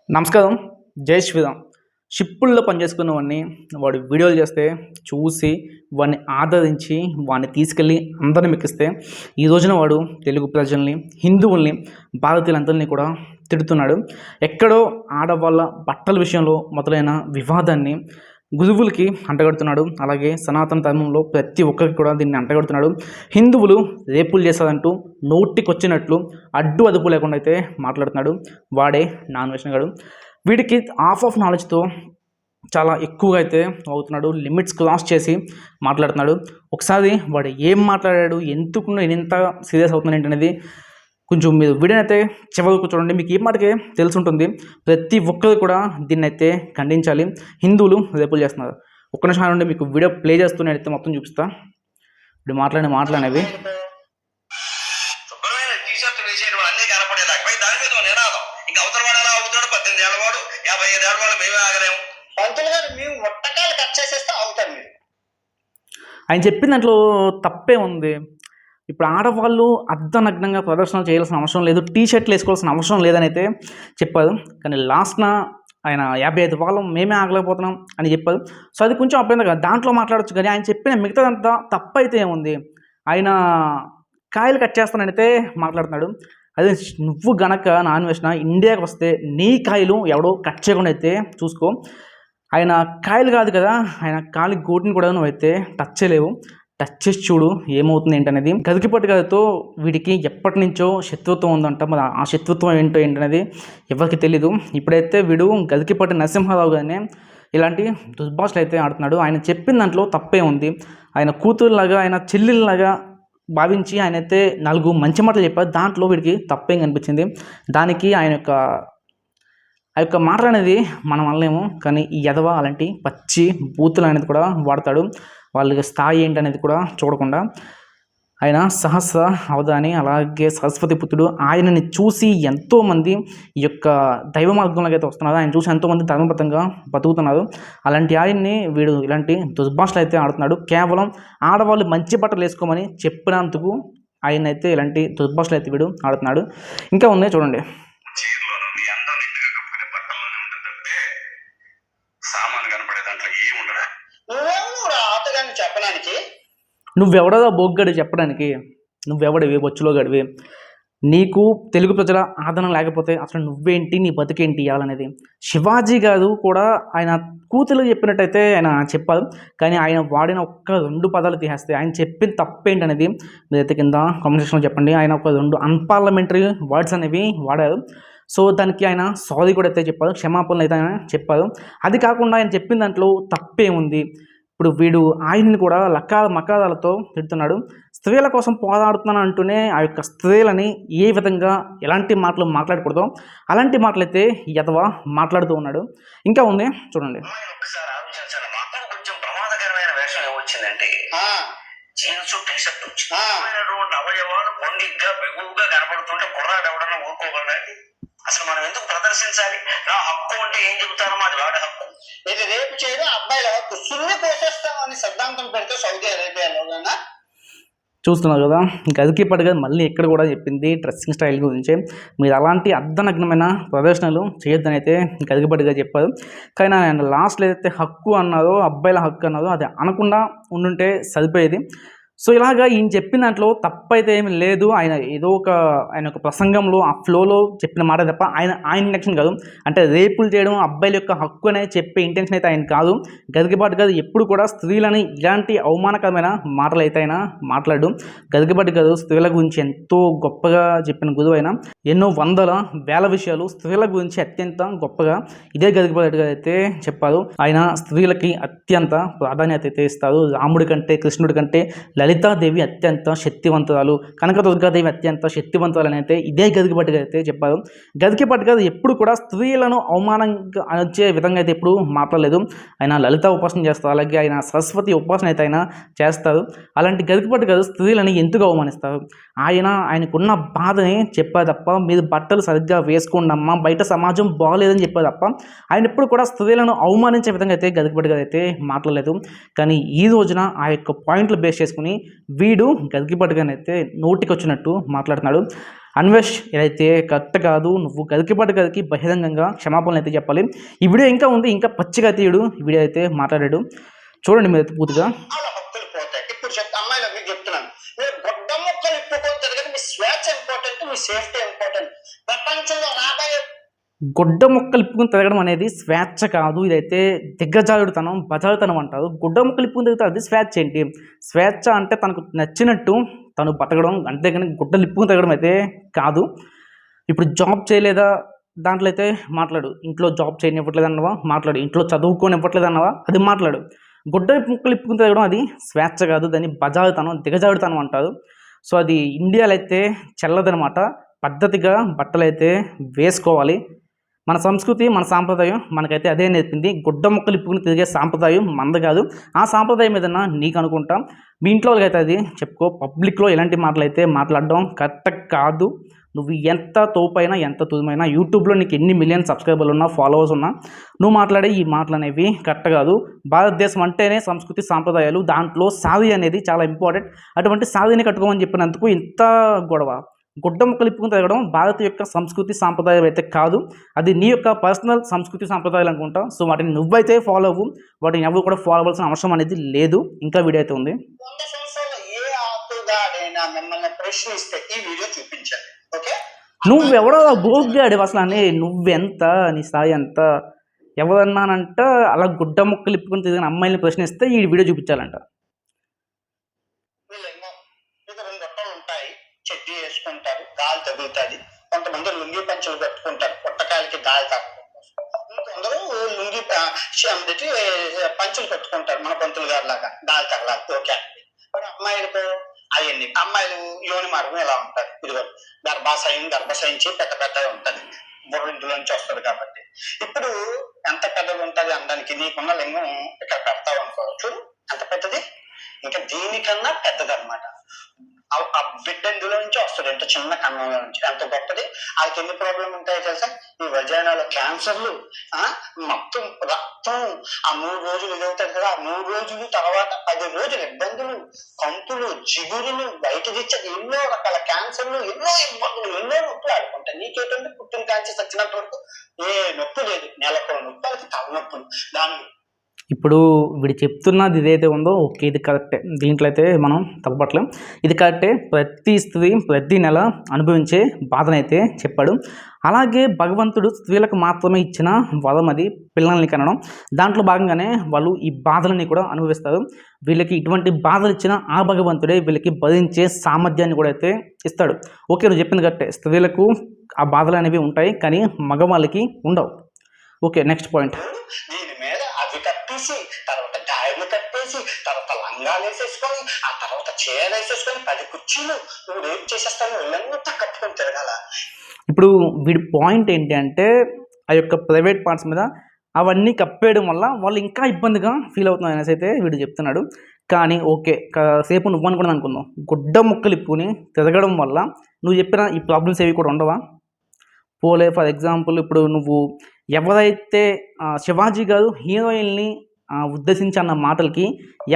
నమస్కారం. జై శ్రీరామ్. షిప్పుల్లో పనిచేసుకున్నవాడిని వాడు వీడియోలు చేస్తే చూసి వాడిని ఆదరించి వాడిని తీసుకెళ్ళి అందరిని మెక్కిస్తే ఈ రోజున వాడు తెలుగు ప్రజల్ని, హిందువుల్ని, భారతీయులందరినీ కూడా తిడుతున్నాడు. ఎక్కడో ఆడవాళ్ళ బట్టల విషయంలో మొదలైన వివాదాన్ని గురువులకి అంటగడుతున్నాడు. అలాగే సనాతన ధర్మంలో ప్రతి ఒక్కరికి కూడా దీన్ని అంటగడుతున్నాడు. హిందువులు రేపులు చేస్తారంటూ నోటికొచ్చినట్లు అడ్డు అదుపు లేకుండా అయితే మాట్లాడుతున్నాడు. వాడే నాన్ వేషనగాడు. వీడికి ఆఫ్ నాలెడ్జ్తో చాలా ఎక్కువగా అయితే అవుతున్నాడు. లిమిట్స్ క్రాస్ చేసి మాట్లాడుతున్నాడు. ఒకసారి వాడు ఏం మాట్లాడాడు, ఎందుకు నేను ఎంత సీరియస్ అవుతున్నాను ఏంటనేది కొంచెం మీరు వీడియోని అయితే చివరకు చూడండి. మీకు ఈ మాటకే తెలిసి ఉంటుంది. ప్రతి ఒక్కరు కూడా దీన్ని అయితే ఖండించాలి. హిందువులు రేపులు చేస్తున్నారు. ఒక్క నిమిషం నుండి మీకు వీడియో ప్లే చేస్తూ నేనైతే మొత్తం చూపిస్తా. ఇప్పుడు మాట్లాడేవి ఆయన చెప్పిన దాంట్లో తప్పే ఉంది. ఇప్పుడు ఆడవాళ్ళు అర్ధనగ్నంగా ప్రదర్శనలు చేయాల్సిన అవసరం లేదు, టీ షర్ట్లు వేసుకోవాల్సిన అవసరం లేదని అయితే చెప్పారు. కానీ లాస్ట్న ఆయన 55 వాళ్ళం మేమే ఆగలేకపోతున్నాం అని చెప్పారు. సో అది కొంచెం అభ్యంతరం కదా, దాంట్లో మాట్లాడచ్చు. కానీ ఆయన చెప్పిన మిగతాదంతా తప్పైతే ఏముంది. ఆయన కాయలు కట్ చేస్తానైతే మాట్లాడుతున్నాడు. అదే నువ్వు గనక నాన్ వేసిన ఇండియాకి వస్తే నీ కాయలు ఎవడో కట్ చేయకుండా అయితే చూసుకో. ఆయన కాయలు కాదు కదా, ఆయన కాలి గోటిని కూడా నువ్వైతే టచ్ చేయలేవు. టచ్ చేసి చూడు ఏమవుతుంది ఏంటనేది. గదికిపట్టు గదితో వీడికి ఎప్పటి నుంచో శత్రుత్వం ఉందంట. మరి ఆ శత్రుత్వం ఏంటనేది ఎవరికి తెలీదు. ఇప్పుడైతే వీడు గదికిపట్టు నరసింహారావు గానే ఇలాంటి దుర్భాషలు అయితే ఆడుతున్నాడు. ఆయన చెప్పిన దాంట్లో తప్పే ఉంది. ఆయన కూతురులాగా, ఆయన చెల్లెల్లాగా భావించి ఆయన అయితే 4 మంచి మాటలు చెప్పారు. దాంట్లో వీడికి తప్పేం కనిపించింది. దానికి ఆ యొక్క మాటలు అనేది మనం అనలేము. కానీ ఈ ఎదవ అలాంటి పచ్చి బూతులు అనేది కూడా వాడతాడు. వాళ్ళకి స్థాయి ఏంటనేది కూడా చూడకుండా ఆయన సహస్ర అవధాని, అలాగే సరస్వతి పుత్రుడు. ఆయనని చూసి ఎంతోమంది ఈ యొక్క దైవ మార్గంలోకి అయితే వస్తున్నారు. ఆయన చూసి ఎంతోమంది ధర్మబద్ధంగా బతుకుతున్నారు. అలాంటి ఆయన్ని వీడు ఇలాంటి దుర్భాషలు అయితే ఆడుతున్నాడు. కేవలం ఆడవాళ్ళు మంచి బట్టలు వేసుకోమని చెప్పినందుకు ఆయన అయితే ఇలాంటి దుర్భాషలు అయితే వీడు ఆడుతున్నాడు. ఇంకా ఉన్నాయి చూడండి. నువ్వెవడదా బొగ్గడు చెప్పడానికి? నువ్వెవడివి? బొచ్చులో గడివి. నీకు తెలుగు ప్రజల ఆదరణ లేకపోతే అసలు నువ్వేంటి, నీ బతికేంటి ఇవ్వాలనేది. శివాజీ గారు కూడా ఆయన కూతురు చెప్పినట్టయితే ఆయన చెప్పారు. కానీ ఆయన వాడిన ఒక్క 2 పదాలు తీసేస్తే ఆయన చెప్పిన తప్పేంటనేది మీరైతే కింద కామెంట్ సెక్షన్లో చెప్పండి. ఆయన ఒక 2 అన్పార్లమెంటరీ వర్డ్స్ అనేవి వాడారు. సో దానికి ఆయన సారీ కూడా అయితే చెప్పారు, క్షమాపణలు అయితే ఆయన చెప్పారు. అది కాకుండా ఆయన చెప్పిన దాంట్లో తప్పే ఉంది. ఇప్పుడు వీడు ఆయన్ని కూడా లకాల మకారాలతో తిడుతున్నాడు. స్త్రీల కోసం పోరాడుతున్నాను అంటూనే ఆ యొక్క స్త్రీలని ఏ విధంగా ఎలాంటి మాటలు మాట్లాడకూడదో అలాంటి మాటలైతే ఎదవ మాట్లాడుతూ ఉన్నాడు. ఇంకా ఉంది చూడండి. అసలు మనం ఎందుకు ప్రదర్శించాలి? నా హక్కు అంటే ఏం చెబుతారో మాది వాడి హక్కు. ఇది రేపు చేయడం అబ్బాయిల హక్కు. సున్ని పోసేస్తామని సిద్ధాంతం పెడితే సౌదీ అరేబియాలో చూస్తున్నారు కదా. గదికి పడగా మళ్ళీ ఎక్కడ కూడా చెప్పింది డ్రెస్సింగ్ స్టైల్ గురించి. మీరు అలాంటి అర్ధనగ్నమైన ప్రదర్శనలు చేయొద్దని అయితే గదికి పడిగా చెప్పారు. కానీ ఆయన లాస్ట్లో ఏదైతే హక్కు అన్నారో, అబ్బాయిల హక్కు అన్నారో అది అనకుండా ఉండుంటే సరిపోయేది. సో ఇలాగా ఈయన చెప్పిన దాంట్లో తప్పైతే ఏమి లేదు. ఆయన ఏదో ఆయన ఒక ప్రసంగంలో ఆ ఫ్లోలో చెప్పిన మాట తప్ప ఆయన ఇంటెన్షన్ కాదు. అంటే రేపులు చేయడం అబ్బాయిల యొక్క హక్కు అనేది చెప్పే ఇంటెన్షన్ అయితే ఆయన కాదు. గదికిపాటు కాదు ఎప్పుడు కూడా స్త్రీలని ఇలాంటి అవమానకరమైన మాటలు అయితే ఆయన మాట్లాడు. గదికిపాటు కాదు స్త్రీల గురించి ఎంతో గొప్పగా చెప్పిన గురువు అయినా ఎన్నో వందల వేల విషయాలు స్త్రీల గురించి అత్యంత గొప్పగా ఇదే గదికిపాటుగా అయితే చెప్పారు. ఆయన స్త్రీలకి అత్యంత ప్రాధాన్యత అయితే ఇస్తారు. రాముడి కంటే, కృష్ణుడి కంటే లలితాదేవి అత్యంత శక్తివంతురాలు, కనకదుర్గాదేవి అత్యంత శక్తివంతురాలు అయితే ఇదే గదికిపట్టుగా అయితే చెప్పారు. గదికిపట్టుగా ఎప్పుడు కూడా స్త్రీలను అవమానంగా వచ్చే విధంగా అయితే ఎప్పుడు మాట్లాడలేదు. ఆయన లలిత ఉపాసన చేస్తారు, అలాగే ఆయన సరస్వతి ఉపాసన అయితే ఆయన చేస్తారు. అలాంటి గదికిపట్టు కాదు స్త్రీలని ఎందుకు అవమానిస్తారు? ఆయనకున్న బాధని చెప్పారు తప్ప మీరు బట్టలు సరిగ్గా వేసుకోండి అమ్మా, బయట సమాజం బాగోలేదని చెప్పారు తప్ప ఆయన ఎప్పుడు కూడా స్త్రీలను అవమానించే విధంగా అయితే గదికిపట్టుగా అయితే మాట్లాడలేదు. కానీ ఈ రోజున ఆ యొక్క పాయింట్లు బేస్ చేసుకుని వీడు గదికిపట్టుగానైతే నోటికి వచ్చినట్టు మాట్లాడుతున్నాడు. అన్వేష్ ఇదైతే కరెక్ట్ కాదు, నువ్వు గదికి బహిరంగంగా క్షమాపణలు అయితే చెప్పాలి. ఈ వీడియో ఇంకా ఉంది, ఇంకా పచ్చిగా తీయడు ఈ వీడియో అయితే మాట్లాడాడు, చూడండి మీరైతే పూర్తిగా. వాళ్ళ హక్కులు పోతాయి. ఇప్పుడు అమ్మాయిలు మీకు చెప్తున్నాను, మీరు గొడ్డ మొక్కలు ఇప్పుకొని తిరగదు. మీ స్వేచ్ఛ ఇంపార్టెంట్, మీ సేఫ్టీ ఇంపార్టెంట్. ప్రపంచంలో రాబోయే గుడ్డ మొక్కలు ఇప్పుకుని తిరగడం అనేది స్వేచ్ఛ కాదు, ఇదైతే దిగ్గజారుడుతనం, బజారుతనం అంటారు. గుడ్డ మొక్కలు ఇప్పుకుని తిరుగుతారు, అది స్వేచ్ఛ ఏంటి? స్వేచ్ఛ అంటే తనకు నచ్చినట్టు తను బతకడం, అంతేగాని గుడ్డలు ఇప్పుకుని తిరగడం అయితే కాదు. ఇప్పుడు జాబ్ చేయలేదా దాంట్లో అయితే మాట్లాడు, ఇంట్లో జాబ్ చేయనివ్వట్లేదు అన్నవా మాట్లాడు, ఇంట్లో చదువుకొని ఇవ్వట్లేదు అన్నవా అది మాట్లాడు. గుడ్డ ముక్కలు ఇప్పుకుని తిరగడం అది స్వేచ్ఛ కాదు, దాన్ని బజారుతనం, దిగజారుతనం అంటారు. సో అది ఇండియాలో అయితే చెల్లదనమాట. పద్ధతిగా బట్టలు అయితే వేసుకోవాలి. మన సంస్కృతి, మన సాంప్రదాయం మనకైతే అదే నేర్పింది. గుడ్డ ముక్కలు ఇప్పుకుని తిరిగే సాంప్రదాయం మనది కాదు. ఆ సాంప్రదాయం ఏదన్నా నీకు అనుకుంటాం, మీ ఇంట్లో వాళ్ళకైతే అది చెప్పుకో. పబ్లిక్లో ఇలాంటి మాటలు అయితే మాట్లాడడం కరెక్ట్ కాదు. నువ్వు ఎంత తోపైనా, ఎంత తుదిమైనా, యూట్యూబ్లో నీకు ఎన్ని మిలియన్ సబ్స్క్రైబర్లు ఉన్నా, ఫాలోవర్స్ ఉన్నా, నువ్వు మాట్లాడే ఈ మాటలు అనేవి కరెక్ట్ కాదు. భారతదేశం అంటేనే సంస్కృతి, సాంప్రదాయాలు, దాంట్లో సాది అనేది చాలా ఇంపార్టెంట్. అటువంటి సాదిని కట్టుకోమని చెప్పినందుకు ఇంత గొడవ. గుడ్డ ముక్కలు ఇప్పుకుని తిరగడం భారత యొక్క సంస్కృతి సాంప్రదాయం అయితే కాదు, అది నీ యొక్క పర్సనల్ సంస్కృతి సాంప్రదాయాలు అనుకుంటా. సో వాటిని నువ్వైతే ఫాలో అవ్వు, వాటిని ఎవరు కూడా ఫాలో అవ్వాల్సిన అవసరం అనేది లేదు. ఇంకా వీడియో అయితే ఉంది. 100 సంవత్సరాలు ఏ ఆకుగాడైనా మిమ్మల్ని ప్రశ్నిస్తే ఈ వీడియో చూపించండి. ఓకే, నువ్వెవడో గోగ్గాడు అసలు అని, నువ్వెంత, నీ స్థాయి ఎంత, ఎవరన్నానంట అలా గుడ్డ ముక్కలు ఇప్పుకుని తిరిగిన అమ్మాయిని ప్రశ్నిస్తే ఈ వీడియో చూపించాలంట. వీళ్ళేమో మీకు 2 బట్టలు ఉంటాయి, చెడ్డీ వేసుకుంటారు, గాలి తగులుతుంది. కొంతమంది లుంగి పంచులు కట్టుకుంటారు, పుట్టకాయలకి గాలి తగ్గడం కోసం. ఇంకొందరు లుంగి పంచులు కట్టుకుంటారు, మన పంతులు గారి లాగా గాలి తగలాలి. ఓకే, మరి అమ్మాయిలతో అవన్నీ, అమ్మాయిలు యోని మార్గం ఎలా ఉంటుంది, ఇదిగో గర్భశయించి పెద్దగా ఉంటుంది, బుర్రిందులోంచి వస్తుంది కాబట్టి. ఇప్పుడు ఎంత పెద్దది ఉంటుంది అనడానికి నీకున్న లింగం ఇక్కడ పెడతావు అనుకోవచ్చు, ఎంత పెద్దది, ఇంకా దీనికన్నా పెద్దది అనమాట. ఆ బిడ్డ ఇందులో నుంచి వస్తుంది, ఎంత చిన్న కన్నంలో నుంచి, ఎంత గొప్పది. వాళ్ళకి ఎన్ని ప్రాబ్లం ఉంటాయో తెలుసా? ఈ వజానాలో క్యాన్సర్లు, మొత్తం రక్తం, ఆ 3 రోజులు ఎదుగుతారు కదా, ఆ 3 రోజులు తర్వాత 10 రోజులు ఇబ్బందులు, కంతులు, జిగురులు, బయట తెచ్చేది, ఎన్నో రకాల క్యాన్సర్లు, ఎన్నో ఇబ్బందులు, ఎన్నో నొప్పులు ఆడుకుంటాయి. నీకేంటంటే పుట్టిన క్యాన్సర్ వచ్చినంత వరకు ఏ నొప్పి లేదు, నెలకు నొప్పి, వాళ్ళకి తలనొప్పులు. దాని ఇప్పుడు వీడు చెప్తున్నది ఇదైతే ఉందో ఓకే, ఇది కరెక్టే, దీంట్లో అయితే మనం తప్పట్లేం, ఇది కరెక్టే. ప్రతి స్త్రీ ప్రతి నెల అనుభవించే బాధనైతే చెప్పాడు. అలాగే భగవంతుడు స్త్రీలకు మాత్రమే ఇచ్చిన వరం అది పిల్లల్ని కనడం. దాంట్లో భాగంగానే వాళ్ళు ఈ బాధలని కూడా అనుభవిస్తారు. వీళ్ళకి ఇటువంటి బాధలు ఇచ్చిన ఆ భగవంతుడే వీళ్ళకి భరించే సామర్థ్యాన్ని కూడా అయితే ఇస్తాడు. ఓకే, నువ్వు చెప్పింది కరెక్టే, స్త్రీలకు ఆ బాధలు అనేవి ఉంటాయి, కానీ మగవాళ్ళకి ఉండవు. Okay, next point. దీని మీద అవి కట్టేసి, తర్వాత గాయలు కట్టేసి, తర్వాత లంగాలు వేసేసుకొని, ఆ తర్వాత చీర వేసేసుకొని 10 కుర్చీలు నువ్వు ఏం చేసేస్తాను, ఒళ్ళంతా కట్టుకొని తిరగాల. ఇప్పుడు వీడి పాయింట్ ఏంటి అంటే, ఆ యొక్క ప్రైవేట్ పార్ట్స్ మీద అవన్నీ కప్పేయడం వల్ల వాళ్ళు ఇంకా ఇబ్బందిగా ఫీల్ అవుతున్నారు అనేసి అయితే వీడు చెప్తున్నాడు. కానీ ఓకే, సేపు నువ్వు అనుకున్నాను అనుకుందాం, గుడ్డ ముక్కలు ఇప్పుని తిరగడం వల్ల నువ్వు చెప్పిన ఈ ప్రాబ్లమ్స్ ఏవి కూడా ఉండవా? పోలే ఫర్ ఎగ్జాంపుల్, ఇప్పుడు నువ్వు ఎవరైతే శివాజీ గారు హీరోయిన్ని ఉద్దేశించి అన్న మాటలకి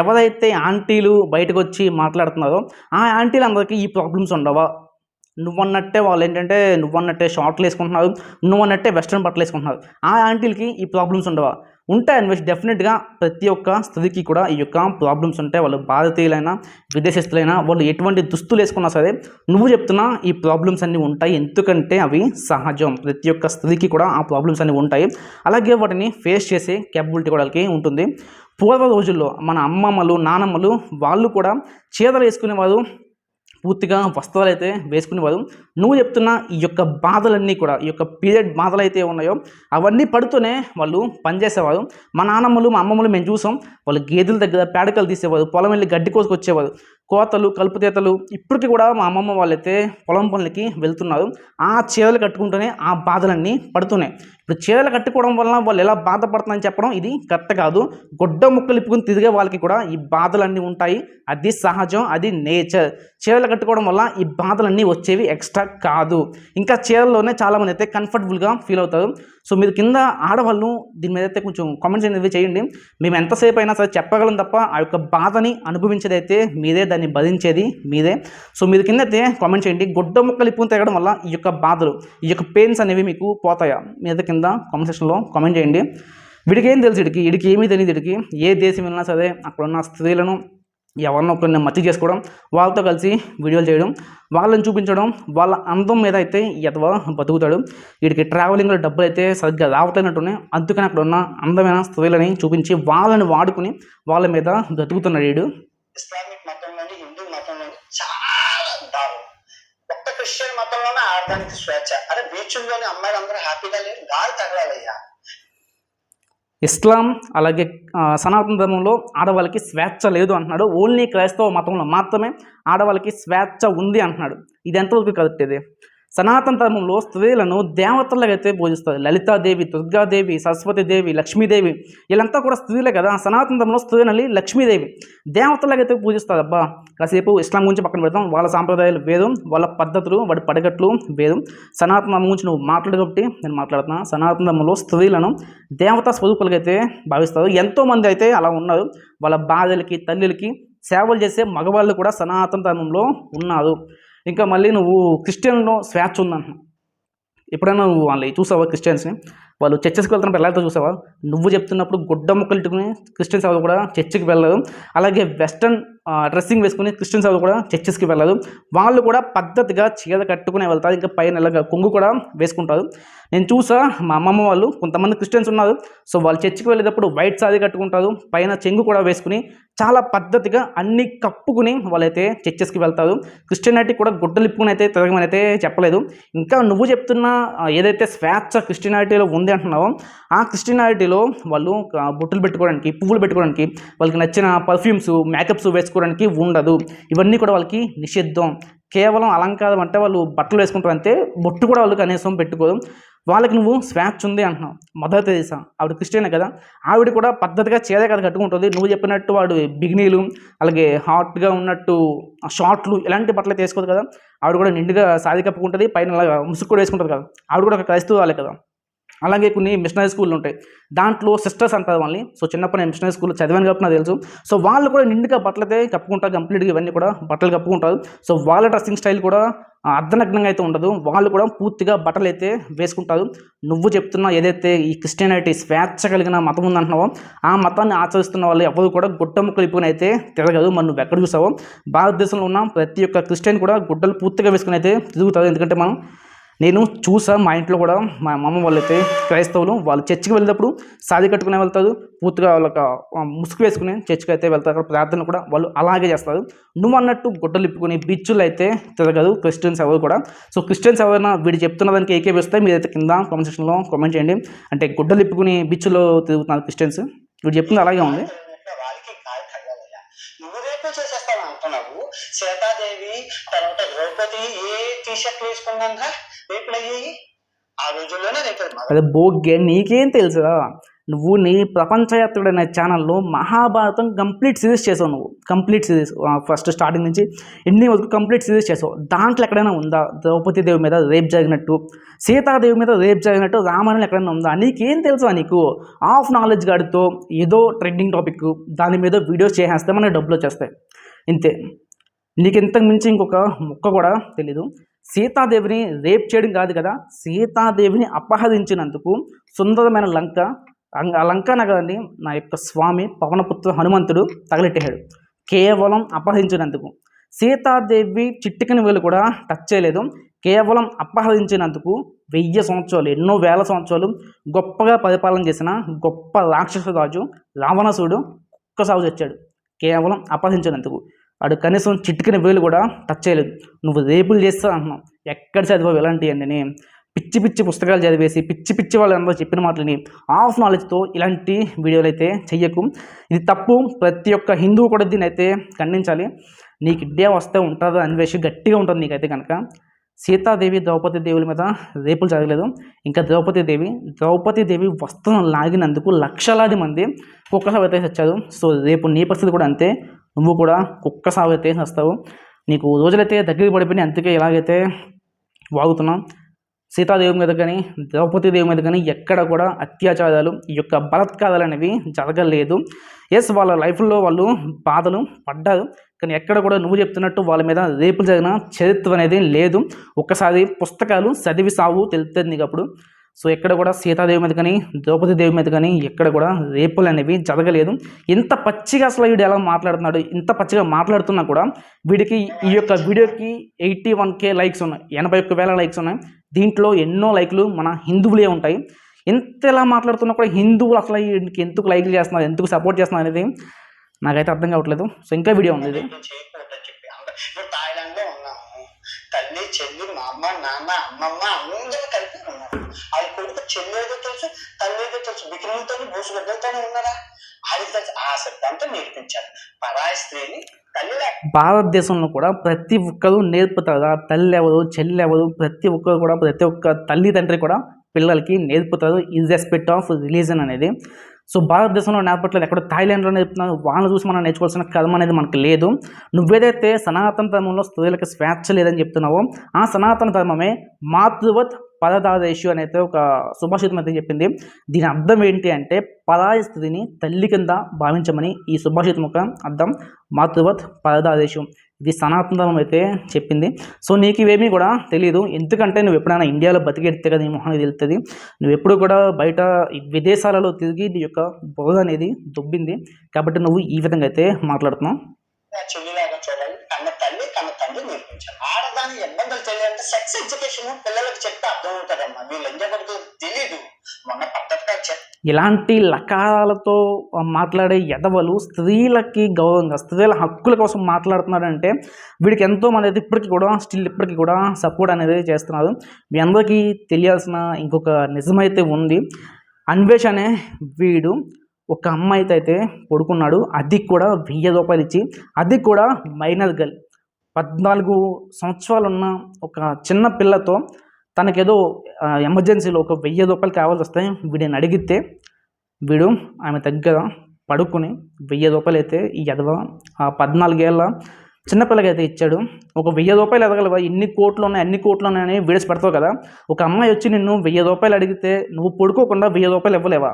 ఎవరైతే ఆంటీలు బయటకు వచ్చి మాట్లాడుతున్నారో ఆ ఆంటీలు అందరికీ ఈ ప్రాబ్లమ్స్ ఉండవా? నువ్వన్నట్టే వాళ్ళు ఏంటంటే నువ్వన్నట్టే షార్ట్లు వేసుకుంటున్నారు, నువ్వన్నట్టే వెస్ట్రన్ బట్టలు వేసుకుంటున్నారు, ఆ ఆంటీలకి ఈ ప్రాబ్లమ్స్ ఉండవా? ఉంటాయి అన్వేష్, డెఫినెట్గా ప్రతి ఒక్క స్త్రీకి కూడా ఈ యొక్క ప్రాబ్లమ్స్ ఉంటాయి. వాళ్ళు భారతీయులైనా విదేశస్తులైనా వాళ్ళు ఎటువంటి దుస్తులు వేసుకున్నా సరే నువ్వు చెప్తున్నా ఈ ప్రాబ్లమ్స్ అన్నీ ఉంటాయి, ఎందుకంటే అవి సహజం. ప్రతి ఒక్క స్త్రీకి కూడా ఆ ప్రాబ్లమ్స్ అన్నీ ఉంటాయి. అలాగే వాటిని ఫేస్ చేసే క్యాపబిలిటీ కూడా వాళ్ళకి ఉంటుంది. పూర్వ రోజుల్లో మన అమ్మమ్మలు, నానమ్మలు వాళ్ళు కూడా చీరలు వేసుకునేవారు, పూర్తిగా వస్త్రాలు అయితే వేసుకునేవారు. నువ్వు చెప్తున్న ఈ యొక్క బాధలన్నీ కూడా, ఈ యొక్క పీరియడ్ బాధలు అయితే ఉన్నాయో అవన్నీ పడుతూనే వాళ్ళు పనిచేసేవారు. మా నాన్నమ్మలు, మా అమ్మమ్మలు మేము చూసాం, వాళ్ళు గేదెల దగ్గర పేడకలు తీసేవారు, పొలం వెళ్ళి గడ్డి కోసుకొచ్చేవారు, కోతలు, కలుపుతీతలు. ఇప్పటికీ కూడా మా అమ్మమ్మ వాళ్ళైతే పొలం పనులకి వెళ్తున్నారు. ఆ చీరలు కట్టుకుంటూనే ఆ బాధలన్నీ పడుతున్నాయి. ఇప్పుడు చీరలు కట్టుకోవడం వల్ల వాళ్ళు ఎలా బాధపడుతున్నారని చెప్పడం ఇది కరెక్ట్ కాదు. గుడ్డ ముక్కలు ఇప్పుకుని తిరిగే వాళ్ళకి కూడా ఈ బాధలన్నీ ఉంటాయి, అది సహజం, అది నేచర్. చీరలు కట్టుకోవడం వల్ల ఈ బాధలన్నీ వచ్చేవి ఎక్స్ట్రా కాదు. ఇంకా చీరల్లోనే చాలామంది అయితే కంఫర్టబుల్గా ఫీల్ అవుతారు. సో మీరు కింద ఆడవాళ్ళు దీని మీద అయితే కొంచెం కామెంట్స్ అనేది చేయండి. మేము ఎంతసేపు అయినా సరే చెప్పగలం తప్ప ఆ యొక్క బాధని అనుభవించేది అయితే మీదే, దాన్ని భరించేది మీదే. సో మీరు కింద అయితే కామెంట్ చేయండి, గుడ్డ ముక్కలు ఇప్పుని తిరగడం వల్ల ఈ యొక్క బాధలు, ఈ యొక్క పెయిన్స్ అనేవి మీకు పోతాయా? మీద కింద కామెంట్ సెక్షన్లో కామెంట్ చేయండి. వీడికి ఏం తెలుసు, వీడికి ఏమీ తెలియదు. వీడికి ఏ దేశం వెళ్ళినా సరే అక్కడ ఉన్న స్త్రీలను ఎవరినో ఒకరిని మత్తి చేసుకోవడం, వాళ్ళతో కలిసి వీడియోలు చేయడం, వాళ్ళని చూపించడం, వాళ్ళ అందం మీద అయితే ఎదవ బతుకుతాడు. వీడికి ట్రావెలింగ్లో డబ్బులు అయితే సరిగ్గా రావట్లేనట్టున్నాయి. అందుకని అక్కడ ఉన్న అందమైన స్త్రీలని చూపించి వాళ్ళని వాడుకుని వాళ్ళ మీద బ్రతుకుతున్నాడు వీడు. ఇస్లామిక్ మతంలోని, హిందూ మతంలోని చాలా దారుణం. ఒక్క క్రిస్టియన్ మతంలోనే ఆడడానికి స్వేచ్ఛ. అరే బీచ్ల్లోని అమ్మాయిలు అందరూ హ్యాపీగా లేరు, గాలి తగలాలయ్యా. ఇస్లాం అలాగే సనాతన ధర్మంలో ఆడవాళ్ళకి స్వేచ్ఛ లేదు అంటున్నాడు. ఓన్లీ క్రైస్తవ మతంలో మాత్రమే ఆడవాళ్ళకి స్వేచ్ఛ ఉంది అంటున్నాడు. ఇది ఎంతవరకు కరెక్ట్? ఇది సనాతన ధర్మంలో స్త్రీలను దేవతలుగా అయితే పూజిస్తారు. లలితాదేవి, దుర్గాదేవి, సరస్వతీదేవి, లక్ష్మీదేవి, వీళ్ళంతా కూడా స్త్రీలే కదా. సనాతన ధర్మంలో స్త్రీలని లక్ష్మీదేవి దేవతలుగా అయితే పూజిస్తారు. అబ్బా కాసేపు ఇస్లాం గురించి పక్కన పెడతాం. వాళ్ళ సాంప్రదాయాలు వేరు, వాళ్ళ పద్ధతులు, వాడి పడగట్లు వేరు. సనాతన ధర్మం గురించి నువ్వు మాట్లాడు కాబట్టి నేను మాట్లాడుతున్నా. సనాతన ధర్మంలో స్త్రీలను దేవతా స్వరూపాలుగా అయితే భావిస్తారు. ఎంతోమంది అయితే అలా ఉన్నారు. వాళ్ళ భార్యలకి, తల్లులకి సేవలు చేసే మగవాళ్ళు కూడా సనాతన ధర్మంలో ఉన్నారు. ఇంకా మళ్ళీ నువ్వు క్రిస్టియన్లో స్వేచ్ఛ ఉందంటున్నావు. ఎప్పుడైనా నువ్వు వాళ్ళని చూసావా? క్రిస్టియన్స్ని వాళ్ళు చర్చెస్కి వెళ్తున్నప్పుడు ఎలా చూసావా? నువ్వు చెప్తున్నప్పుడు గుడ్డ ముక్కలు ఇట్టుకుని క్రిస్టియన్స్ ఎవరు కూడా చర్చికి వెళ్ళరు. అలాగే వెస్టర్న్ డ్రెస్సింగ్ వేసుకుని క్రిస్టియన్స్ ఎవరు కూడా చర్చెస్కి వెళ్ళరు. వాళ్ళు కూడా పద్ధతిగా చీర కట్టుకునే వెళ్తారు. ఇంకా పైన ఇలాగ కొంగు కూడా వేసుకుంటారు. నేను చూసా, మా అమ్మమ్మ వాళ్ళు కొంతమంది క్రిస్టియన్స్ ఉన్నారు. సో వాళ్ళు చర్చికి వెళ్ళేటప్పుడు వైట్ సారీ కట్టుకుంటారు, పైన చెంగు కూడా వేసుకుని చాలా పద్ధతిగా అన్ని కప్పుకుని వాళ్ళైతే చర్చెస్కి వెళ్తారు. క్రిస్టియానిటీ కూడా గుడ్డలు ఇప్పుకుని అయితే తిరగమని అయితే చెప్పలేదు. ఇంకా నువ్వు చెప్తున్న ఏదైతే స్వేచ్ఛ క్రిస్టియానిటీలో ఉంది అంటున్నావో, ఆ క్రిస్టియానిటీలో వాళ్ళు బొట్టులు పెట్టుకోవడానికి, పువ్వులు పెట్టుకోవడానికి, వాళ్ళకి నచ్చిన పర్ఫ్యూమ్స్, మేకప్స్ వేసుకోవడానికి ఉండదు. ఇవన్నీ కూడా వాళ్ళకి నిషిద్ధం. కేవలం అలంకారం అంటే వాళ్ళు బట్టలు వేసుకుంటారు అంతే, బొట్టు కూడా వాళ్ళు కనీసం పెట్టుకోరు. వాళ్ళకి నువ్వు స్వేచ్ఛ ఉంది అంటున్నావు. మదర్ తెరీసా ఆవిడ క్రిస్టియనే కదా, ఆవిడ కూడా పద్ధతిగా చీర కదా కట్టుకుంటుంది. నువ్వు చెప్పినట్టు వాడు బిగినీలు, అలాగే హాట్గా ఉన్నట్టు షార్ట్లు, ఇలాంటి బట్టలు వేసుకోదు కదా. ఆవిడ కూడా నిండుగా సారీ కప్పుకుంటుంది, పైన అలాగా ముసుగు కూడా వేసుకుంటుంది కదా. ఆవిడ కూడా ఒక క్రైస్తవాలే కదా. అలాగే కొన్ని మిషనరీ స్కూళ్ళు ఉంటాయి, దాంట్లో సిస్టర్స్ అంటారు వాళ్ళని. సో చిన్నప్పుడు నేను మిషనరీ స్కూల్లో చదివాను కాబట్టి నాకు తెలుసు. సో వాళ్ళు కూడా నిండుగా బట్టలైతే కప్పుకుంటారు, కంప్లీట్గా ఇవన్నీ కూడా బట్టలు కప్పుకుంటారు. సో వాళ్ళ డ్రెస్సింగ్ స్టైల్ కూడా అర్ధనగ్నంగా అయితే ఉండదు, వాళ్ళు కూడా పూర్తిగా బట్టలు అయితే వేసుకుంటారు. నువ్వు చెప్తున్న ఏదైతే ఈ క్రిస్టియానిటీ స్వేచ్ఛ కలిగిన మతం ఉందంటున్నావో, ఆ మతాన్ని ఆచరిస్తున్న వాళ్ళు ఎవరు కూడా గుడ్డ ముక్కలు ఇప్పుకుని అయితే తిరగదు. మరి నువ్వు ఎక్కడ చూసావో, భారతదేశంలో ఉన్న ప్రతి ఒక్క క్రిస్టియన్ కూడా గుడ్డలు పూర్తిగా వేసుకుని అయితే తిరుగుతారు. ఎందుకంటే నేను చూసా, మా ఇంట్లో కూడా మా అమ్మమ్మ వాళ్ళైతే క్రైస్తవులు, వాళ్ళు చర్చికి వెళ్ళేటప్పుడు సారీ కట్టుకునే వెళ్తారు, పూర్తిగా వాళ్ళకి ముసుగు వేసుకుని చర్చికి అయితే వెళ్తారు. అక్కడ ప్రార్థన కూడా వాళ్ళు అలాగే చేస్తారు. నువ్వు అన్నట్టు గుడ్డలు ఇప్పుకుని బీచ్లు అయితే తిరగదు క్రిస్టియన్స్ ఎవరు కూడా. సో క్రిస్టియన్స్ ఎవరైనా వీడు చెప్తున్న దానికి ఏకేపిస్తే మీరైతే కింద కామెంట్ సెక్షన్లో కామెంట్ చేయండి. అంటే గుడ్డలు ఇప్పుకుని బీచ్లో తిరుగుతున్నారు క్రిస్టియన్స్, వీడు చెప్తుంది అలాగే ఉంది. చేసేస్తాను అంటున్నావు. సీతాదేవి తర్వాత ద్రౌపది ఏ టీ షర్ట్ వేసుకున్నాగా రేపులు అయ్యాయి ఆ రోజుల్లోనే. అదే బోగ్గే, నీకేం తెలుసురా? నువ్వు నీ ప్రపంచయాత్రుడు అనే ఛానల్లో మహాభారతం కంప్లీట్ సిరీస్ చేసావు. నువ్వు కంప్లీట్ సిరీస్ ఫస్ట్ స్టార్టింగ్ నుంచి ఎన్ని వరకు కంప్లీట్ సిరీస్ చేసావు. దాంట్లో ఎక్కడైనా ఉందా ద్రౌపది దేవి మీద రేప్ జరిగినట్టు, సీతాదేవి మీద రేప్ జరిగినట్టు రామాయణం ఎక్కడైనా ఉందా? నీకేం తెలుసా? నీకు ఆఫ్ నాలెడ్జ్ గాడితో ఏదో ట్రెండింగ్ టాపిక్ దాని మీద వీడియోస్ చేసేస్తే మనకి డబ్బులు వచ్చేస్తాయి, ఇంతే. నీకు ఇంతకు మించి ఇంకొక ముక్క కూడా తెలీదు. సీతాదేవిని రేప్ చేయడం కాదు కదా, సీతాదేవిని అపహరించినందుకు సుందరమైన లంక, ఆ లంకా నగరాన్ని నా యొక్క స్వామి పవనపుత్ర హనుమంతుడు తగలెట్టాడు కేవలం అపహరించినందుకు. సీతాదేవి చిట్టికని వేలు కూడా టచ్ చేయలేదు. కేవలం అపహరించినందుకు 1000 సంవత్సరాలు, ఎన్నో వేల సంవత్సరాలు గొప్పగా పరిపాలన చేసిన గొప్ప రాక్షస రాజు రావణాసురుడు ఒక్క సాగు చచ్చాడు కేవలం అపహరించినందుకు. వాడు కనీసం చిట్టికని వేలు కూడా టచ్ చేయలేదు. నువ్వు రేపులు చేస్తా అంటున్నావు. ఎక్కడ చదివావు ఇలాంటివన్నీ? పిచ్చి పిచ్చి పుస్తకాలు చదివేసి పిచ్చి పిచ్చి వాళ్ళందరూ చెప్పిన మాటలని ఆఫ్ నాలెడ్జ్తో ఇలాంటి వీడియోలు అయితే చెయ్యకు. ఇది తప్పు. ప్రతి ఒక్క హిందువు కూడా దీన్ని అయితే ఖండించాలి. నీకు ఇండియా వస్తే ఉంటుందో అన్వేషి గట్టిగా ఉంటుంది నీకైతే కనుక. సీతాదేవి ద్రౌపది దేవుల మీద రేపులు జరగలేదు. ఇంకా ద్రౌపది దేవి వస్త్రం లాగినందుకు లక్షలాది మంది కుక్క సాగు అయితే చచ్చారు. సో రేపు నీ పరిస్థితి కూడా అంతే, నువ్వు కూడా కుక్క సాగు అయితే వస్తావు. నీకు రోజులైతే దగ్గరికి పడిపోయినాయి, అందుకే ఇలాగైతే వాగుతున్నావు. సీతాదేవి మీద కానీ ద్రౌపదీదేవి మీద కానీ ఎక్కడ కూడా అత్యాచారాలు ఈ యొక్క బలాత్కారాలు అనేవి జరగలేదు. ఎస్, వాళ్ళ లైఫ్లో వాళ్ళు బాధలు పడ్డారు, కానీ ఎక్కడ కూడా నువ్వు చెప్తున్నట్టు వాళ్ళ మీద రేపులు జరిగిన చరిత్ర అనేది లేదు. ఒక్కసారి పుస్తకాలు చదివి సావు తెలుస్తుంది నీకు అప్పుడు. సో ఎక్కడ కూడా సీతాదేవి మీద కానీ ద్రౌపదీదేవి మీద కానీ ఎక్కడ కూడా రేపులు అనేవి జరగలేదు. ఇంత పచ్చిగా అసలు వీడు ఎలా మాట్లాడుతున్నాడు, ఇంత పచ్చిగా మాట్లాడుతున్నా కూడా వీడికి ఈ యొక్క వీడియోకి 81K లైక్స్ ఉన్నాయి, 81,000 లైక్స్ ఉన్నాయి. దీంట్లో ఎన్నో లైక్లు మన హిందువులే ఉంటాయి. ఎంత ఎలా మాట్లాడుతున్నా కూడా హిందువులు అసలు వీడికి ఎందుకు లైక్లు చేస్తున్నారు, ఎందుకు సపోర్ట్ చేస్తున్నారు అనేది నాకైతే అర్థం కావట్లేదు. సో ఇంకా వీడియో ఉంది ఇది. చేయకూడదని చెప్పి ఇప్పుడు థాయిలాండ్ లో ఉన్నాము, తల్లి చెల్లి మా అమ్మ నాన్న అమ్మమ్మ అందరూ కలిపి ఉన్నారు. అది కొడుకు చెల్లి ఏదో తెలుసు, తల్లి ఏదో తెలుసు, బికినీతో బోసుగడ్డలతోనే ఉన్నారా, అది తెలుసు. ఆ శబ్దంతో నేర్పించారు పరాయి స్త్రీని తల్లి. భారతదేశంలో కూడా ప్రతి ఒక్కరు నేర్పుతారు, తల్లి ఎవరు చెల్లి ఎవరు ప్రతి ఒక్కరు కూడా, ప్రతి ఒక్క తల్లి తండ్రి కూడా పిల్లలకి నేర్పుతారు ఇర్రెస్పెక్ట్ ఆఫ్ రిలీజన్ అనేది. సో భారతదేశంలో నేర్పట్లేదు, ఎక్కడ థాయిలాండ్లో నేర్పుతున్నారు. వాళ్ళని చూసి మనం నేర్చుకోవాల్సిన కర్మ అనేది మనకు లేదు. నువ్వేదైతే సనాతన ధర్మంలో స్త్రీలకు స్వేచ్ఛ లేదని చెప్తున్నావో ఆ సనాతన ధర్మమే మాతృవత్ పరదాదేశు అనేది ఒక సుభాషితం అయితే చెప్పింది. దీని అర్థం ఏంటి అంటే పరాయి స్త్రీని తల్లి కింద భావించమని ఈ సుభాషితం యొక్క అర్థం. మాతృవత్ పరదాదేశు ఇది సనాతన ధర్మం అయితే చెప్పింది. సో నీకు ఇవేమీ కూడా తెలియదు, ఎందుకంటే నువ్వు ఎప్పుడైనా ఇండియాలో బతికెడితే కదా నీ మొహానికి తెలుస్తుంది. నువ్వు ఎప్పుడు కూడా బయట విదేశాలలో తిరిగి నీ యొక్క బోధ అనేది దుబ్బింది, కాబట్టి నువ్వు ఈ విధంగా అయితే మాట్లాడుతున్నావు. చెల్లిలాగా చూడాలి, కన్న తల్లి కన్న తండ్రి నేర్పించాలి. ఆడదాని ఇబ్బందులు తెలియాలంటే సెక్స్ ఎడ్యుకేషన్ పిల్లలకు చెప్తే అర్థం అవుతుందమ్మా. వీళ్ళు ఎంజాయ్ తెలీదు. మొన్న పద్ధతిగా ఇలాంటి లకారాలతో మాట్లాడే ఎదవలు స్త్రీలకి గౌరవంగా స్త్రీల హక్కుల కోసం మాట్లాడుతున్నాడంటే వీడికి ఎంతో మంది అయితే ఇప్పటికీ కూడా సపోర్ట్ అనేది చేస్తున్నారు. మీ అందరికీ తెలియాల్సిన ఇంకొక నిజమైతే ఉంది. అన్వేష్ అనే వీడు ఒక అమ్మాయితో అయితే పడుకున్నాడు, అది కూడా 1000 రూపాయలు ఇచ్చి, అది కూడా మైనర్ గర్ల్, 14 సంవత్సరాలు ఉన్న ఒక చిన్న పిల్లతో తనకేదో ఎమర్జెన్సీలో ఒక 1000 రూపాయలు కావాల్సి వస్తాయి. వీడిని అడిగితే వీడు ఆమె దగ్గర పడుకుని 1000 రూపాయలు అయితే ఈ ఎదవ 14 ఏళ్ళ చిన్నపిల్లకి అయితే ఇచ్చాడు. ఒక 1000 రూపాయలు ఎదగలవా, ఇన్ని కోట్లు ఉన్నాయి అన్ని కోట్లు ఉన్నాయని వీడిసి పెడతావు కదా. ఒక అమ్మాయి వచ్చి నిన్ను 1000 రూపాయలు అడిగితే నువ్వు పడుకోకుండా 1000 రూపాయలు ఇవ్వలేవా?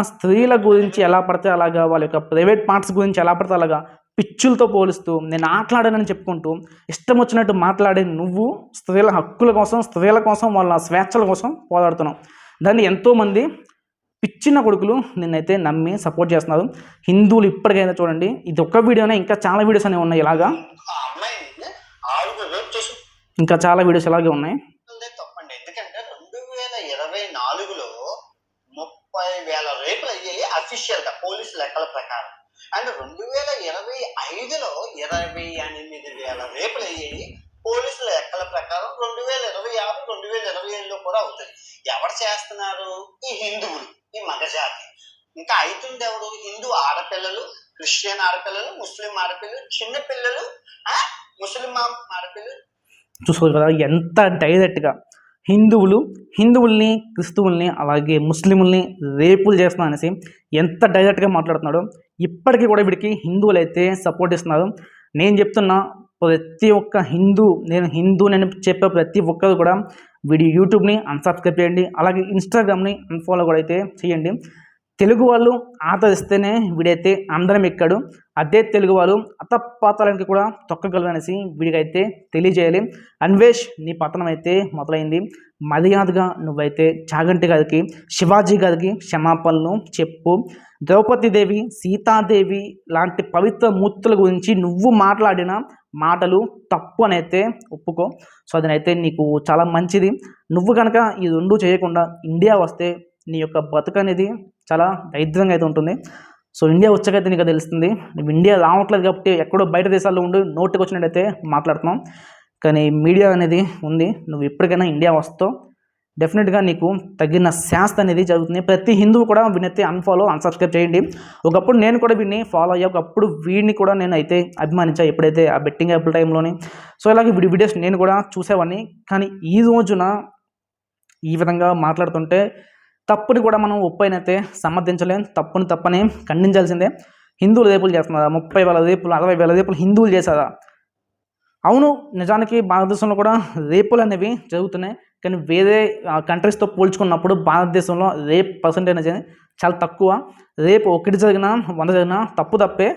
స్త్రీల గురించి ఎలా పడితే అలాగా, వాళ్ళ యొక్క ప్రైవేట్ పార్ట్స్ గురించి ఎలా పడితే అలాగా పిచ్చులతో పోలుస్తూ నేను ఆటలాడానని చెప్పుకుంటూ ఇష్టం వచ్చినట్టు మాట్లాడే నువ్వు స్త్రీల హక్కుల కోసం, స్త్రీల కోసం, వాళ్ళ స్వేచ్ఛల కోసం పోరాడుతున్నావు. దాన్ని ఎంతోమంది పిచ్చిన కొడుకులు నిన్నైతే నమ్మి సపోర్ట్ చేస్తున్నారు. హిందువులు ఇప్పటికైనా చూడండి, ఇది ఒక్క వీడియోనే, ఇంకా చాలా వీడియోస్ అనేవి ఉన్నాయి ఇలాగా, ఇంకా చాలా వీడియోస్ ఇలాగే ఉన్నాయి. తప్పండి, ఎందుకంటే 2024లో 30,000 రేపులు అయ్యాయి అఫీషియల్ గా పోలీసు లెక్కల ప్రకారం. అండ్ 2025లో 28,000 రేపులు అయ్యాయి పోలీసుల లెక్కల ప్రకారం. 2026, 2027లో కూడా అవుతుంది. ఎవరు చేస్తున్నారు? ఈ హిందువులు, ఈ మగజాతి. ఇంకా అవుతుంది ఎవరు? హిందూ ఆడపిల్లలు, క్రిస్టియన్ ఆడపిల్లలు, ముస్లిం ఆడపిల్లలు, చిన్న పిల్లలు, ముస్లిం ఆడపిల్లలు. చూసుకోవాలి కదా ఎంత డైరెక్ట్గా హిందువుల్ని, క్రిస్తువుల్ని, అలాగే ముస్లింల్ని రేపులు చేస్తున్నా అనేసి ఎంత డైరెక్ట్గా మాట్లాడుతున్నాడో. ఇప్పటికీ కూడా వీడికి హిందువులు అయితే సపోర్ట్ ఇస్తున్నారు. నేను చెప్తున్నా ప్రతి ఒక్క నేను చెప్పే ప్రతి ఒక్కరు కూడా వీడి యూట్యూబ్ని అన్సబ్స్క్రైబ్ చేయండి, అలాగే ఇన్స్టాగ్రామ్ని అన్ఫాలో కూడా అయితే చేయండి. తెలుగు వాళ్ళు ఆదరిస్తేనే వీడైతే అందరం ఎక్కాడు, అదే తెలుగు వాళ్ళు అతపాతాలకి కూడా తొక్కగలరు అనేసి వీడికైతే తెలియజేయాలి. అన్వేష్, నీ పతనం అయితే మొదలైంది. మర్యాదగా నువ్వైతే చాగంటి గారికి, శివాజీ గారికి క్షమాపణలు చెప్పు. ద్రౌపదీదేవి, సీతాదేవి లాంటి పవిత్ర మూర్తుల గురించి నువ్వు మాట్లాడిన మాటలు తప్పు అనైతే ఒప్పుకో. సో అదనైతే నీకు చాలా మంచిది. నువ్వు కనుక ఈ రెండు చేయకుండా ఇండియా వస్తే నీ యొక్క బతుకు అనేది చాలా దరిద్రంగా అయితే ఉంటుంది. సో ఇండియా వచ్చాకైతే నీకు తెలుస్తుంది. నువ్వు ఇండియా రావట్లేదు కాబట్టి ఎక్కడో బయట దేశాల్లో ఉండి నోటికి వచ్చినట్టయితే మాట్లాడుతున్నాం, కానీ మీడియా అనేది ఉంది. నువ్వు ఎప్పటికైనా ఇండియా వస్తావు, డెఫినెట్గా నీకు తగిన శాస్త్ర అనేది జరుగుతుంది. ప్రతి హిందువు కూడా వీడినైతే అన్సబ్స్క్రైబ్ చేయండి. ఒకప్పుడు నేను కూడా వీడిని ఫాలో అయ్యా, ఒకప్పుడు వీడిని కూడా నేను అయితే అభిమానించా, ఎప్పుడైతే ఆ బెట్టింగ్ యాప్ల టైంలోని. సో ఇలాగే వీడియోస్ నేను కూడా చూసేవాడిని, కానీ ఈ రోజున ఈ విధంగా మాట్లాడుతుంటే తప్పుని కూడా మనం ఒప్పైనైతే సమర్థించలేం, తప్పని ఖండించాల్సిందే. హిందువులు రేపులు చేస్తున్నారా? 30,000 రేపులు, 60,000 రేపులు హిందువులు చేశారా? అవును, నిజానికి భారతదేశంలో కూడా రేపులు అనేవి జరుగుతున్నాయి, కానీ వేరే కంట్రీస్తో పోల్చుకున్నప్పుడు భారతదేశంలో రేప్ పర్సంటేజ్ అనేది చాలా తక్కువ. రేపు 1 జరిగినా 100 జరిగినా తప్పే.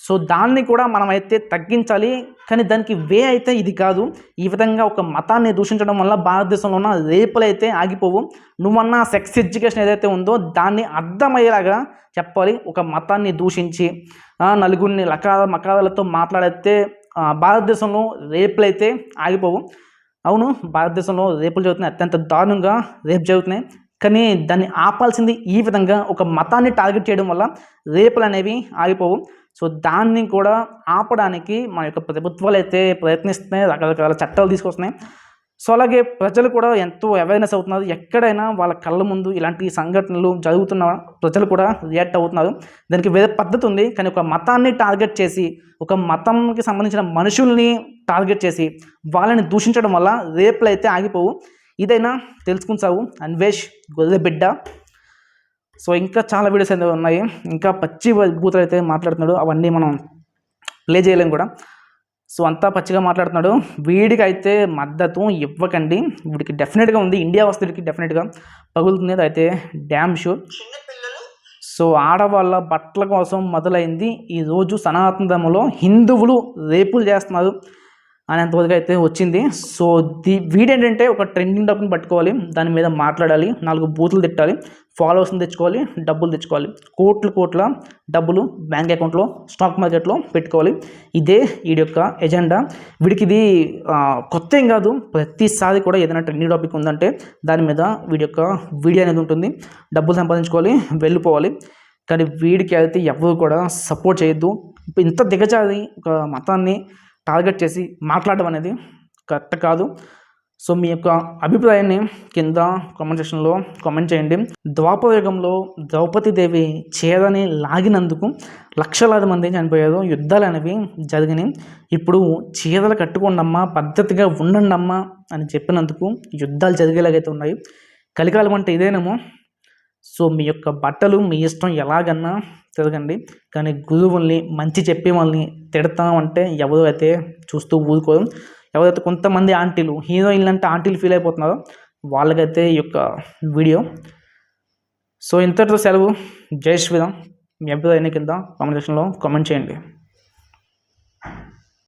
సో దాన్ని కూడా మనమైతే తగ్గించాలి. కానీ దానికి వే అయితే ఇది కాదు. ఈ విధంగా ఒక మతాన్ని దూషించడం వల్ల భారతదేశంలో ఉన్న రేపులు అయితే ఆగిపోవు. నువ్వన్న సెక్స్ ఎడ్యుకేషన్ ఏదైతే ఉందో దాన్ని అర్థమయ్యేలాగా చెప్పాలి. ఒక మతాన్ని దూషించి నలుగురిని మకారాలతో మాట్లాడితే భారతదేశంలో రేపులు అయితే ఆగిపోవు. అవును, భారతదేశంలో రేపులు జరుగుతున్నాయి, అత్యంత దారుణంగా రేపు జరుగుతున్నాయి. కానీ దాన్ని ఆపాల్సింది ఈ విధంగా ఒక మతాన్ని టార్గెట్ చేయడం వల్ల రేపులు అనేవి ఆగిపోవు. సో దాన్ని కూడా ఆపడానికి మన యొక్క ప్రభుత్వాలు అయితే ప్రయత్నిస్తున్నాయి, రకరకాల చట్టాలు తీసుకొస్తున్నాయి. సో అలాగే ప్రజలు కూడా ఎంతో అవేర్నెస్ అవుతున్నారు. ఎక్కడైనా వాళ్ళ కళ్ళ ముందు ఇలాంటి సంఘటనలు జరుగుతున్న ప్రజలు కూడా రియాక్ట్ అవుతున్నారు. దానికి వేరే పద్ధతి ఉంది. కానీ ఒక మతాన్ని టార్గెట్ చేసి, ఒక మతంకి సంబంధించిన మనుషుల్ని టార్గెట్ చేసి వాళ్ళని దూషించడం వల్ల రేపులు అయితే ఆగిపోవు. ఇదైనా తెలుసుకుంటావు అన్వేష్ గొర్రెబిడ్డ. సో ఇంకా చాలా వీడియోస్ అయితే ఉన్నాయి. ఇంకా పచ్చి బూతులు అయితే మాట్లాడుతున్నాడు, అవన్నీ మనం ప్లే చేయలేం కూడా. సో అంతా పచ్చిగా మాట్లాడుతున్నాడు. వీడికి అయితే మద్దతు ఇవ్వకండి. వీడికి డెఫినెట్గా ఉంది, ఇండియా వస్తుడికి డెఫినెట్గా పగులుతుంది అయితే డ్యామ్ షూర్. సో ఆడవాళ్ళ బట్టల కోసం మొదలైంది ఈరోజు సనాతన ధర్మంలో హిందువులు రేపులు చేస్తున్నారు అనేంతవరకు అయితే వచ్చింది. సో వీడేంటంటే ఒక ట్రెండింగ్ టాపిక్ని పట్టుకోవాలి, దాని మీద మాట్లాడాలి, 4 బూతులు తిట్టాలి, ఫాలోవర్స్ని తెచ్చుకోవాలి, డబ్బులు తెచ్చుకోవాలి, కోట్ల డబ్బులు బ్యాంక్ అకౌంట్లో స్టాక్ మార్కెట్లో పెట్టుకోవాలి. ఇదే వీడి యొక్క ఎజెండా. వీడికి ఇది కొత్త ఏం కాదు. ప్రతిసారి కూడా ఏదైనా ట్రెండింగ్ టాపిక్ ఉందంటే దాని మీద వీడి యొక్క వీడియో అనేది ఉంటుంది. డబ్బులు సంపాదించుకోవాలి, వెళ్ళిపోవాలి. కానీ వీడికి అయితే ఎవరు కూడా సపోర్ట్ చేయొద్దు. ఇంత దిగజారి ఒక మతాన్ని టార్గెట్ చేసి మాట్లాడడం అనేది కరెక్ట్ కాదు. సో మీ యొక్క అభిప్రాయాన్ని కింద కామెంట్ సెక్షన్లో కామెంట్ చేయండి. ద్వాపర యుగంలో ద్రౌపదీదేవి చీరని లాగినందుకు లక్షలాది మంది చనిపోయారు, యుద్ధాలు అనేవి జరిగినాయి. ఇప్పుడు చీరలు కట్టుకోండమ్మా, పద్ధతిగా ఉండండమ్మా అని చెప్పినందుకు యుద్ధాలు జరిగేలాగైతే ఉన్నాయి. కలికాలం అంటే ఇదేనేమో. సో మీ యొక్క బట్టలు మీ ఇష్టం, ఎలాగన్నా తిరగండి. కానీ గురువుల్ని, మంచి చెప్పే వాళ్ళని తిడతామంటే ఎవరు అయితే చూస్తూ ఊరుకోరు. ఎవరైతే కొంతమంది ఆంటీలు, హీరోయిన్లు అంటే ఆంటీలు ఫీల్ అయిపోతున్నారో వాళ్ళకైతే ఈ యొక్క వీడియో. సో ఇంతటితో సెలవు. జై శ్రీరామ్. మీ అభిప్రాయాన్ని కింద కామెంట్ సెక్షన్లో కామెంట్ చేయండి.